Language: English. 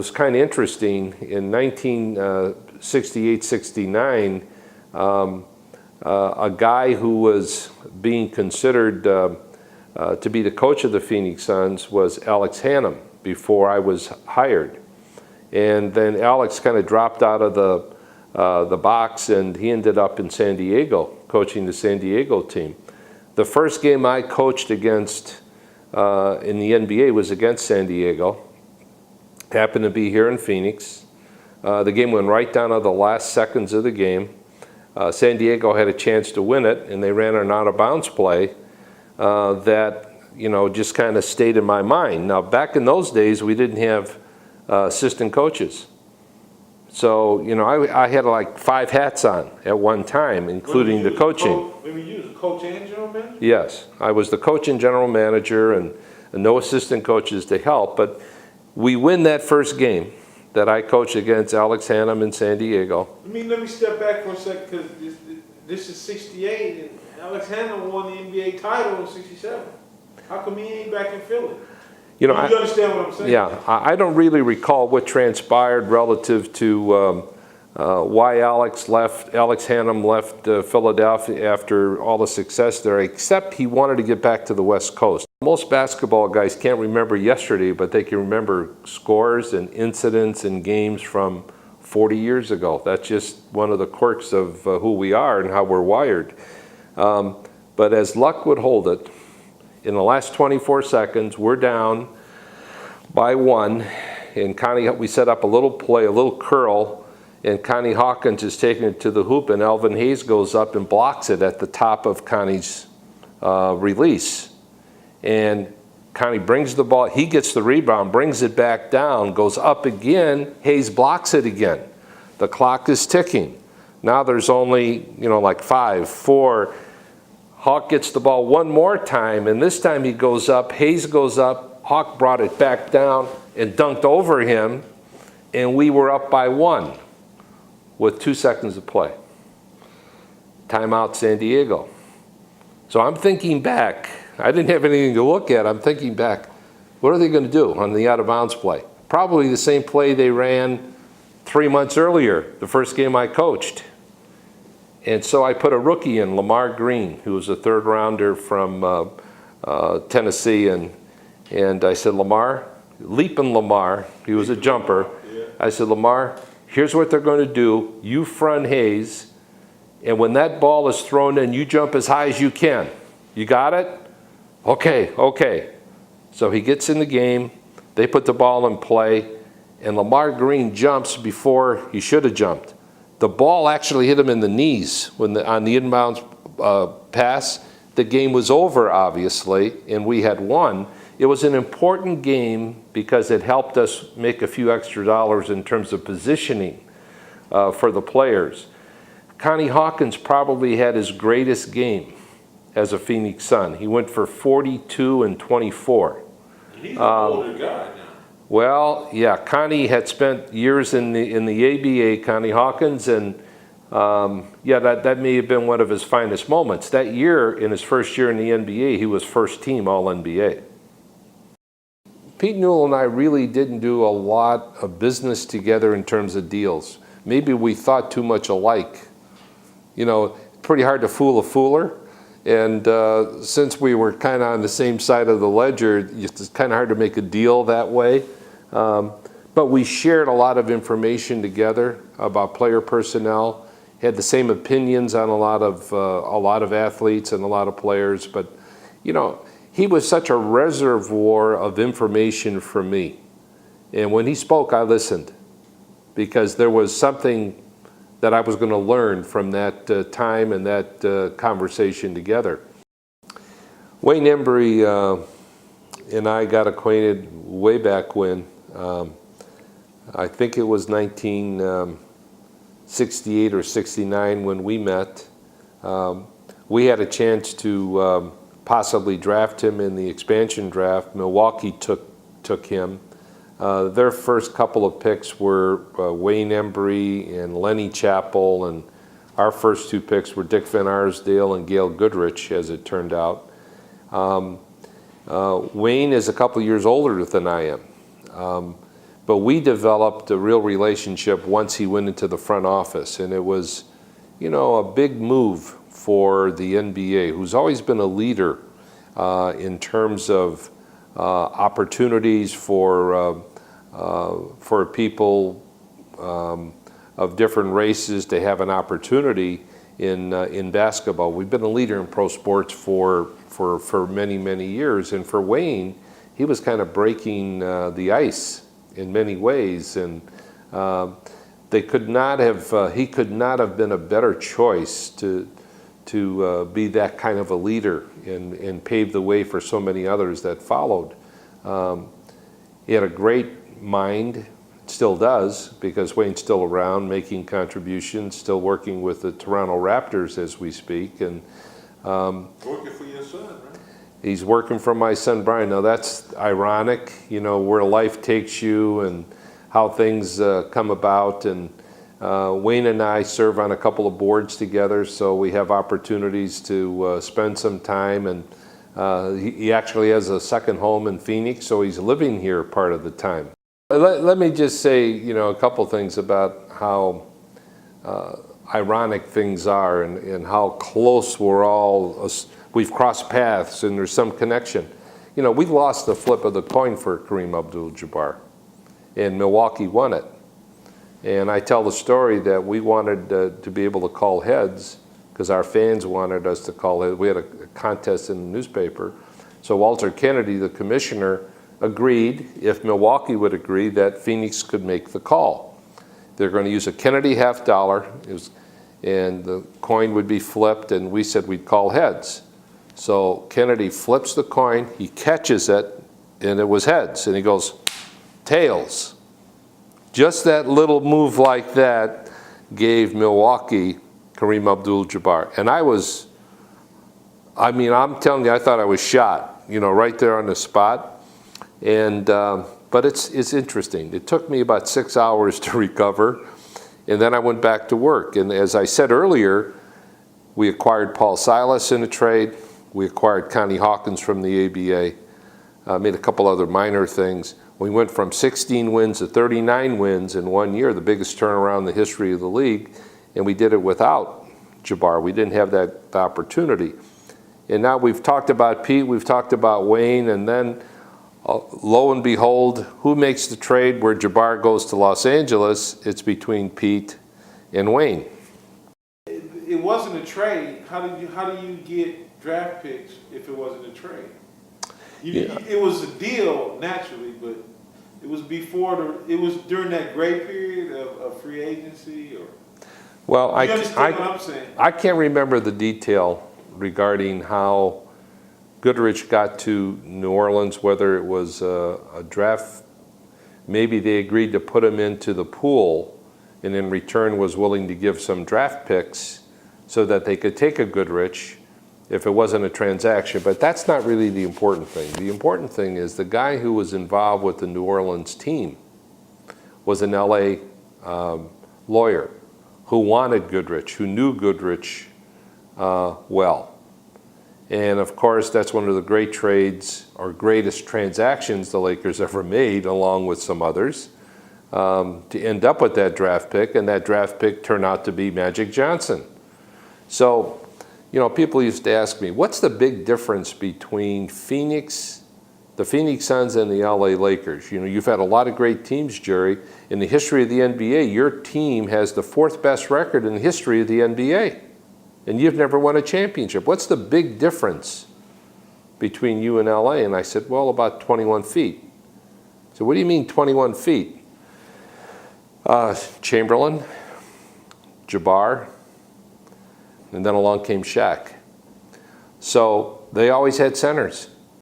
It was kind of interesting. In 1968-69, a guy who was being considered to be the coach of the Phoenix Suns was Alex Hannum before I was hired. And then Alex kind of dropped out of the box, and he ended up in San Diego, coaching the San Diego team. The first game I coached against in the NBA was against San Diego. Happened to be here in Phoenix. The game went right down to the last seconds of the game. San Diego had a chance to win it, and they ran an out-of-bounds play that, just kind of stayed in my mind. Now, back in those days, we didn't have assistant coaches. So, I had like 5 hats on at one time, including the coaching. Maybe you was coach and general manager? Yes, I was the coach and general manager, and no assistant coaches to help. But we win that first game that I coached against Alex Hannum in San Diego. Let me step back for a second, because this is 68, and Alex Hannum won the NBA title in 67. How come he ain't back in Philly? You understand what I'm saying? Yeah, I don't really recall what transpired relative to why Alex Hannum left Philadelphia after all the success there, except he wanted to get back to the West Coast. Most basketball guys can't remember yesterday, but they can remember scores and incidents and games from 40 years ago. That's just one of the quirks of who we are and how we're wired. But as luck would hold it, in the last 24 seconds, we're down by 1, and we set up a little play, a little curl, and Connie Hawkins is taking it to the hoop, and Elvin Hayes goes up and blocks it at the top of Connie's release. And Connie brings the ball, he gets the rebound, brings it back down, goes up again, Hayes blocks it again. The clock is ticking. Now there's only, like 5, 4. Hawk gets the ball one more time, and this time he goes up, Hayes goes up, Hawk brought it back down and dunked over him, and we were up by 1 with 2 seconds to play. Timeout, San Diego. So I'm thinking back. I didn't have anything to look at. I'm thinking back. What are they going to do on the out-of-bounds play? Probably the same play they ran 3 months earlier, the first game I coached. And so I put a rookie in, Lamar Green, who was a 3rd rounder from Tennessee. And I said, Lamar, leaping Lamar, he was a jumper. I said, Lamar, here's what they're going to do. You front Hayes, and when that ball is thrown in, you jump as high as you can. You got it? Okay. So he gets in the game. They put the ball in play, and Lamar Green jumps before he should have jumped. The ball actually hit him in the knees on the inbounds pass. The game was over, obviously, and we had won. It was an important game because it helped us make a few extra dollars in terms of positioning for the players. Connie Hawkins probably had his greatest game as a Phoenix Sun. He went for 42 and 24. He's an older guy now. Well, yeah, Connie had spent years in the ABA, Connie Hawkins, and that may have been one of his finest moments. That year, in his first year in the NBA, he was first team All-NBA. Pete Newell and I really didn't do a lot of business together in terms of deals. Maybe we thought too much alike. Pretty hard to fool a fooler. And since we were kind of on the same side of the ledger, it's kind of hard to make a deal that way. But we shared a lot of information together about player personnel, had the same opinions on a lot of athletes and a lot of players. But, he was such a reservoir of information for me. And when he spoke, I listened, because there was something that I was going to learn from that time and that conversation together. Wayne Embry and I got acquainted way back when. I think it was 1968 or 69 when we met. We had a chance to possibly draft him in the expansion draft. Milwaukee took him. Their first couple of picks were Wayne Embry and Lenny Chappell, and our first 2 picks were Dick Van Arsdale and Gail Goodrich, as it turned out. Wayne is a couple years older than I am. But we developed a real relationship once he went into the front office, and it was, a big move for the NBA, who's always been a leader in terms of opportunities for people of different races to have an opportunity in basketball. We've been a leader in pro sports for many, many years, and for Wayne, he was kind of breaking the ice in many ways, and he could not have been a better choice to be that kind of a leader and pave the way for so many others that followed. He had a great mind, still does, because Wayne's still around, making contributions, still working with the Toronto Raptors as we speak, and working for your son, right? He's working for my son Brian. Now that's ironic, where life takes you and how things come about. And Wayne and I serve on a couple of boards together, so we have opportunities to spend some time. And he actually has a second home in Phoenix, so he's living here part of the time. Let me just say, a couple things about how ironic things are and how close we're all. We've crossed paths and there's some connection. We lost the flip of the coin for Kareem Abdul-Jabbar, and Milwaukee won it. And I tell the story that we wanted to be able to call heads because our fans wanted us to call heads. We had a contest in the newspaper. So Walter Kennedy, the commissioner, agreed, if Milwaukee would agree, that Phoenix could make the call. They're going to use a Kennedy $50, and the coin would be flipped, and we said we'd call heads. So Kennedy flips the coin, he catches it, and it was heads, and he goes, tails. Just that little move like that gave Milwaukee Kareem Abdul-Jabbar. And I'm telling you, I thought I was shot, right there on the spot. And but it's interesting. It took me about 6 hours to recover, and then I went back to work. And as I said earlier, we acquired Paul Silas in a trade. We acquired Connie Hawkins from the ABA, made a couple other minor things. We went from 16 wins to 39 wins in 1 year, the biggest turnaround in the history of the league, and we did it without Jabbar. We didn't have that opportunity. And now we've talked about Pete, we've talked about Wayne, and then lo and behold, who makes the trade where Jabbar goes to Los Angeles? It's between Pete and Wayne. It wasn't a trade. How do you get draft picks if it wasn't a trade? It was a deal naturally, but it was it was during that gray period of free agency, or. Well, you understand what I'm saying? I can't remember the detail regarding how Goodrich got to New Orleans, whether it was a draft. Maybe they agreed to put him into the pool, and in return was willing to give some draft picks so that they could take a Goodrich if it wasn't a transaction. But that's not really the important thing. The important thing is the guy who was involved with the New Orleans team was an LA lawyer who wanted Goodrich, who knew Goodrich well. And of course, that's one of the great trades or greatest transactions the Lakers ever made, along with some others, to end up with that draft pick, and that draft pick turned out to be Magic Johnson. So, people used to ask me, what's the big difference between the Phoenix Suns and the LA Lakers? You've had a lot of great teams, Jerry. In the history of the NBA, your team has the 4th best record in the history of the NBA. And you've never won a championship. What's the big difference between you and LA? And I said, well, about 21 feet. So what do you mean 21 feet? Chamberlain, Jabbar, and then along came Shaq. So they always had centers.